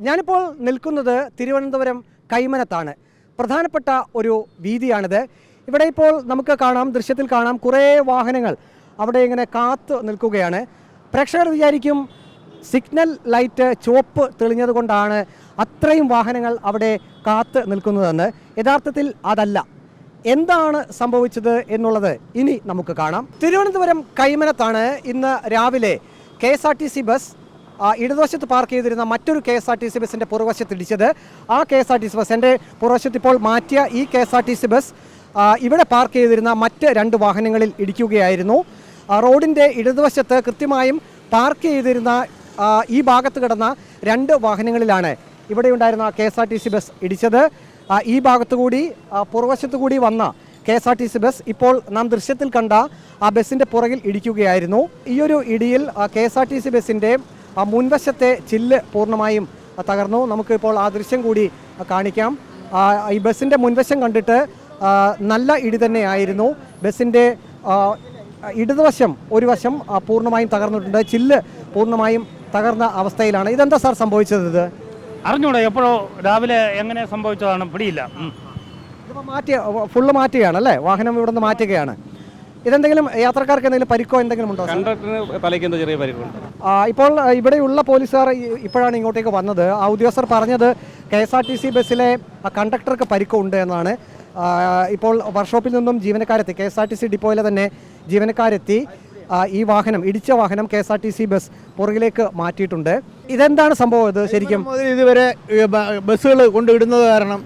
ഞാനിപ്പോൾ നിൽക്കുന്നത് തിരുവനന്തപുരം കൈമനത്താണ്. പ്രധാനപ്പെട്ട ഒരു വീതിയാണിത്. ഇവിടെ ഇപ്പോൾ നമുക്ക് കാണാം, ദൃശ്യത്തിൽ കാണാം, കുറേ വാഹനങ്ങൾ അവിടെ ഇങ്ങനെ കാത്തു നിൽക്കുകയാണ്. പ്രേക്ഷകർ വിചാരിക്കും സിഗ്നൽ ലൈറ്റ് ചുവപ്പ് തെളിഞ്ഞത് കൊണ്ടാണ് അത്രയും വാഹനങ്ങൾ അവിടെ കാത്ത് നിൽക്കുന്നതെന്ന്. യഥാർത്ഥത്തിൽ അതല്ല. എന്താണ് സംഭവിച്ചത് എന്നുള്ളത് ഇനി നമുക്ക് കാണാം. തിരുവനന്തപുരം കൈമനത്താണ് ഇന്ന് രാവിലെ KSRTC ബസ് ഇടതുവശത്ത് പാർക്ക് ചെയ്തിരുന്ന മറ്റൊരു KSRTC ബസ്സിൻ്റെ പുറകുവശത്ത് ഇടിച്ചത്. ആ KSRTC ബസ്, എൻ്റെ പുറകുവശത്ത് ഇപ്പോൾ മാറ്റിയ ഈ KSRTC ബസ് ഇവിടെ പാർക്ക് ചെയ്തിരുന്ന മറ്റ് 2 വാഹനങ്ങളിൽ ഇടിക്കുകയായിരുന്നു. റോഡിൻ്റെ ഇടതുവശത്ത് കൃത്യമായും പാർക്ക് ചെയ്തിരുന്ന ഈ ഭാഗത്ത് കിടന്ന 2 വാഹനങ്ങളിലാണ് ഇവിടെ ഉണ്ടായിരുന്ന KSRTC ബസ് ഇടിച്ചത്. ഈ ഭാഗത്തുകൂടി പുറകുവശത്തു കൂടി വന്ന KSRTC ബസ് ഇപ്പോൾ നാം ദൃശ്യത്തിൽ കണ്ട ആ ബസ്സിൻ്റെ പുറകിൽ ഇടിക്കുകയായിരുന്നു. ഈയൊരു ഇടിയിൽ KSRTC ബസ്സിൻ്റെ മുൻവശത്തെ ചില്ല് പൂർണ്ണമായും തകർന്നു. നമുക്കിപ്പോൾ ആ ദൃശ്യം കൂടി കാണിക്കാം. ഈ ബസ്സിൻ്റെ മുൻവശം കണ്ടിട്ട് നല്ല ഇടി തന്നെയായിരുന്നു. ബസ്സിൻ്റെ ഇടതുവശം ഒരു വശം പൂർണ്ണമായും തകർന്നിട്ടുണ്ട്. ചില്ല് പൂർണ്ണമായും തകർന്ന അവസ്ഥയിലാണ്. ഇതെന്താ സാർ സംഭവിച്ചത്? ഇത് അറിഞ്ഞൂടെ, എപ്പോഴോ രാവിലെ എങ്ങനെ സംഭവിച്ചതാണ് പിടിയില്ല. ഇതിപ്പോൾ ഫുള്ള് മാറ്റുകയാണ് അല്ലേ? വാഹനം ഇവിടെ നിന്ന് മാറ്റുകയാണ്. ഇതെന്തെങ്കിലും യാത്രക്കാർക്ക് എന്തെങ്കിലും പരിക്കോ എന്തെങ്കിലും ഉണ്ടോ? കണ്ടക്ടറിന് തലയ്ക്ക് ചെറിയ പരിക്കുണ്ട്. ഇപ്പോൾ ഇവിടെയുള്ള പോലീസുകാർ ഇപ്പോഴാണ് ഇങ്ങോട്ടേക്ക് വന്നത്. ആ ഉദ്യോഗസ്ഥർ പറഞ്ഞത് KSRTC ബസ്സിലെ കണ്ടക്ടർക്ക് പരിക്കുണ്ട് എന്നാണ്. ഇപ്പോൾ വർക്ക്ഷോപ്പിൽ നിന്നും ജീവനക്കാരെത്തി, KSRTC ഡിപ്പോയിലെ തന്നെ ജീവനക്കാരെത്തി ഈ വാഹനം, ഇടിച്ച വാഹനം KSRTC ബസ് പുറകിലേക്ക് മാറ്റിയിട്ടുണ്ട്. ഇതെന്താണ് സംഭവം? ഇത് ശരിക്കും ഇതുവരെ ബസ്സുകൾ കൊണ്ടിടുന്നത് കാരണം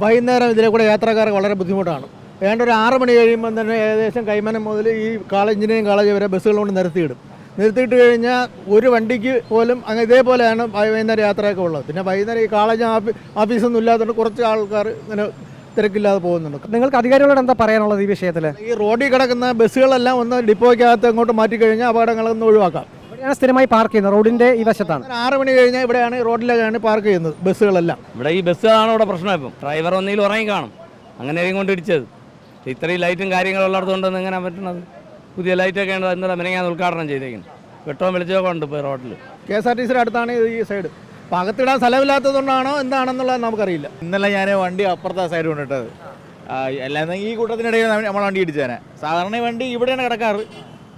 വൈകുന്നേരം ഇതിലെ കൂടെ യാത്രക്കാർക്ക് വളരെ ബുദ്ധിമുട്ടാണ്. ഏതാണ്ട് ഒരു 6 മണി കഴിയുമ്പോൾ തന്നെ ഏകദേശം കൈമനം മുതൽ ഈ എഞ്ചിനീയറിംഗ് കോളേജ് വരെ ബസ്സുകൾ കൊണ്ട് നിർത്തിയിട്ട് കഴിഞ്ഞാൽ ഒരു വണ്ടിക്ക് പോലും അങ്ങനെ ഇതേപോലെയാണ് വൈകുന്നേരം യാത്രയൊക്കെ ഉള്ളത്. പിന്നെ വൈകുന്നേരം ഈ കോളേജ് ഓഫീസൊന്നും ഇല്ലാത്തതുകൊണ്ട് കുറച്ച് ആൾക്കാർ ഇങ്ങനെ തിരക്കില്ലാതെ പോകുന്നുണ്ട്. നിങ്ങൾക്ക് അധികാരികളോട് എന്താ പറയാനുള്ളത് ഈ വിഷയത്തിൽ? ഈ റോഡിൽ കിടക്കുന്ന ബസ്സുകളെല്ലാം ഒന്ന് ഡിപ്പോയ്ക്കകത്ത് അങ്ങോട്ട് മാറ്റിക്കഴിഞ്ഞാൽ അപകടങ്ങളൊന്നും ഒഴിവാക്കാം. ഇവിടെയാണ് സ്ഥിരമായി പാർക്ക് ചെയ്യുന്നത്, റോഡിൻ്റെ ഈ വശത്താണ്. 6 മണി കഴിഞ്ഞാൽ ഇവിടെയാണ് റോഡിലേക്കാണ് പാർക്ക് ചെയ്യുന്നത് ബസ്സുകളെല്ലാം. ഇവിടെ ഈ ബസ്സുകളാണ് ഇവിടെ പ്രശ്നം. ഇപ്പം ഡ്രൈവർ ഒന്നിലും ഉറങ്ങി കാണും, അങ്ങനെ കൊണ്ട് ഇടിച്ചത്. ഇത്രയും ലൈറ്റും കാര്യങ്ങളുള്ളതുകൊണ്ടൊന്നും എങ്ങനെ പറ്റുന്നത്? പുതിയ ലൈറ്റൊക്കെ ഉണ്ട്, ഇന്നലെ മെനങ്ങാൻ ഉദ്ഘാടനം ചെയ്തേക്കുന്നു. വെട്ടവും വെളിച്ചമൊക്കെ ഉണ്ട് ഇപ്പോൾ റോഡിൽ. KSRTCയുടെ അടുത്താണ് ഈ സൈഡ്. അപ്പോൾ അകത്തിടാൻ സ്ഥലമില്ലാത്തതുകൊണ്ടാണോ എന്താണെന്നുള്ളത് നമുക്കറിയില്ല. ഇന്നലെ ഞാൻ വണ്ടി അപ്പുറത്തെ സൈഡ് കൊണ്ടിട്ടത്, അല്ലാതെ ഈ കൂട്ടത്തിനിടയിൽ നമ്മൾ വണ്ടി ഇടിച്ചേനെ. സാധാരണ വണ്ടി ഇവിടെയാണ് കിടക്കാറ്,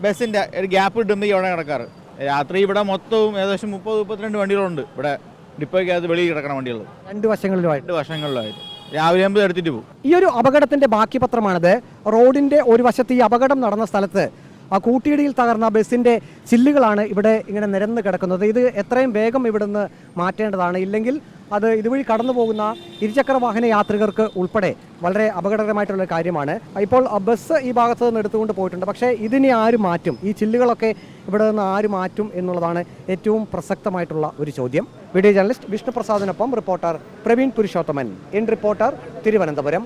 ബസ്സിൻ്റെ ഒരു ഗ്യാപ്പ് കിട്ടുമ്പോൾ ഇവിടെ കിടക്കാറ്. രാത്രി ഇവിടെ മൊത്തവും ഏകദേശം 30-32 വണ്ടികളുണ്ട് ഇവിടെ ഡിപ്പോയ്ക്കകത്ത് വെളിയിൽ കിടക്കുന്ന വണ്ടികൾ 2 വശങ്ങളിലുമായിട്ട്. 2 വശങ്ങളിലായിട്ട് രാവിലെ ആകുമ്പോൾ എടുത്തിട്ട് പോകും. ഈ ഒരു അപകടത്തിൻ്റെ ബാക്കി പത്രമാണിത്. റോഡിൻ്റെ ഒരു വശത്ത് ഈ അപകടം നടന്ന സ്ഥലത്ത് ആ കൂട്ടിയിടിയിൽ തകർന്ന ബസ്സിൻ്റെ ചില്ലുകളാണ് ഇവിടെ ഇങ്ങനെ നിരന്ന് കിടക്കുന്നത്. ഇത് എത്രയും വേഗം ഇവിടുന്ന് മാറ്റേണ്ടതാണ്. ഇല്ലെങ്കിൽ അത് ഇതുവഴി കടന്നു പോകുന്ന ഇരുചക്ര വാഹന യാത്രികർക്ക് ഉൾപ്പെടെ വളരെ അപകടകരമായിട്ടുള്ള കാര്യമാണ്. ഇപ്പോൾ ബസ് ഈ ഭാഗത്ത് നിന്ന് എടുത്തുകൊണ്ട് പോയിട്ടുണ്ട്. പക്ഷേ ഇതിനെ ആര് മാറ്റും? ഈ ചില്ലുകളൊക്കെ ഇവിടെ നിന്ന് ആര് മാറ്റും എന്നുള്ളതാണ് ഏറ്റവും പ്രസക്തമായിട്ടുള്ള ഒരു ചോദ്യം. വീഡിയോ ജേർണലിസ്റ്റ് വിഷ്ണു പ്രസാദിനൊപ്പം റിപ്പോർട്ടർ പ്രവീൺ പുരുഷോത്തമൻ. റിപ്പോർട്ടർ തിരുവനന്തപുരം.